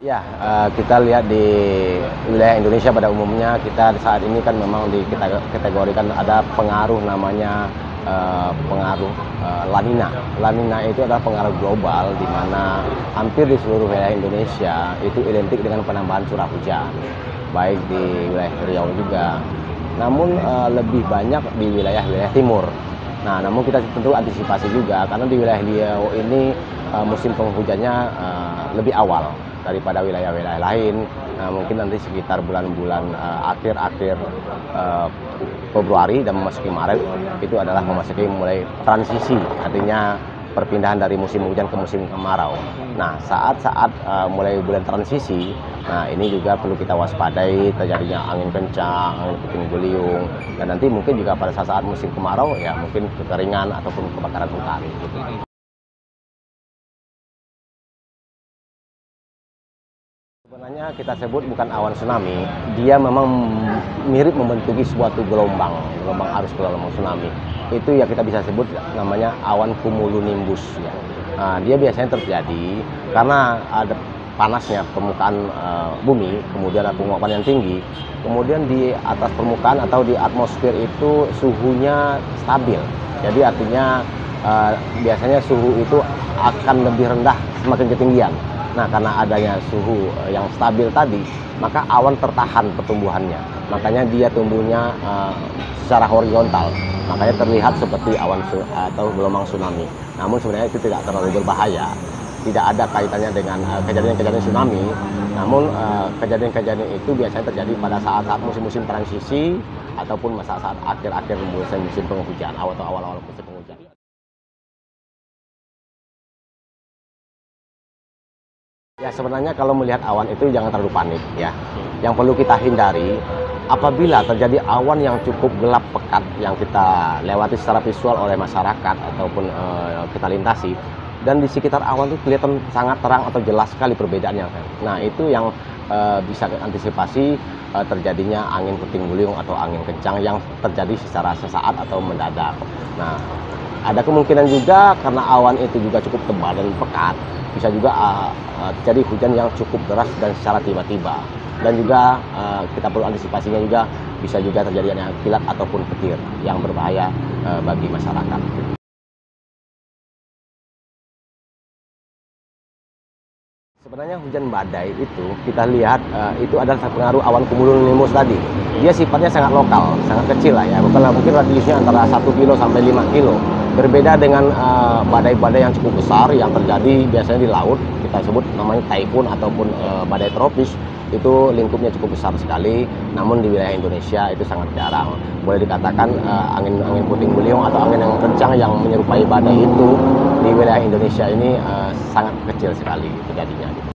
Ya, kita lihat di wilayah Indonesia pada umumnya, kita saat ini kan memang dikategorikan ada pengaruh namanya pengaruh La Nina. La Nina itu adalah pengaruh global di mana hampir di seluruh wilayah Indonesia itu identik dengan penambahan curah hujan, baik di wilayah Riau juga. Namun lebih banyak di wilayah-wilayah timur. Nah, namun kita tentu antisipasi juga karena di wilayah Riau ini musim penghujannya lebih awal daripada wilayah-wilayah lain. Nah, mungkin nanti sekitar bulan-bulan akhir-akhir Februari dan memasuki Maret itu adalah memasuki mulai transisi, artinya perpindahan dari musim hujan ke musim kemarau. Nah, saat-saat mulai bulan transisi, nah ini juga perlu kita waspadai terjadinya angin kencang, angin puting beliung, dan nanti mungkin juga pada saat-saat musim kemarau ya mungkin kekeringan ataupun kebakaran hutan. Gitu. Sebenarnya kita sebut bukan awan tsunami, dia memang mirip membentuki suatu gelombang arus gelombang tsunami. Itu ya kita bisa sebut namanya awan cumulonimbus. Ya. Nah, dia biasanya terjadi karena ada panasnya permukaan bumi, kemudian ada penguapan yang tinggi, kemudian di atas permukaan atau di atmosfer itu suhunya stabil. Jadi artinya biasanya suhu itu akan lebih rendah semakin ketinggian. Nah, karena adanya suhu yang stabil tadi, maka awan tertahan pertumbuhannya. Makanya dia tumbuhnya secara horizontal. Makanya terlihat seperti awan atau gelombang tsunami. Namun sebenarnya itu tidak terlalu berbahaya. Tidak ada kaitannya dengan kejadian-kejadian tsunami. Namun kejadian-kejadian itu biasanya terjadi pada saat-saat musim-musim transisi ataupun saat-saat akhir-akhir musim penghujan atau awal-awal musim penghujan. Ya, sebenarnya kalau melihat awan itu jangan terlalu panik ya. Yang perlu kita hindari apabila terjadi awan yang cukup gelap pekat yang kita lewati secara visual oleh masyarakat ataupun kita lintasi, dan di sekitar awan itu kelihatan sangat terang atau jelas sekali perbedaannya. Nah, itu yang bisa antisipasi terjadinya angin puting beliung atau angin kencang yang terjadi secara sesaat atau mendadak. Nah, ada kemungkinan juga karena awan itu juga cukup tebal dan pekat, bisa juga terjadi hujan yang cukup deras dan secara tiba-tiba. Dan juga kita perlu antisipasinya juga bisa juga terjadinya kilat ataupun petir yang berbahaya bagi masyarakat. Sebenarnya hujan badai itu kita lihat itu adalah pengaruh awan cumulonimbus tadi. Dia sifatnya sangat lokal, sangat kecil lah ya. Bukan mungkin radiusnya antara 1 kilo sampai 5 kilo. Berbeda dengan badai-badai yang cukup besar yang terjadi biasanya di laut, kita sebut namanya taifun ataupun badai tropis. Itu lingkupnya cukup besar sekali, namun di wilayah Indonesia itu sangat jarang. Boleh dikatakan angin puting beliung atau angin yang kencang yang menyerupai badai itu di wilayah Indonesia ini sangat kecil sekali terjadinya.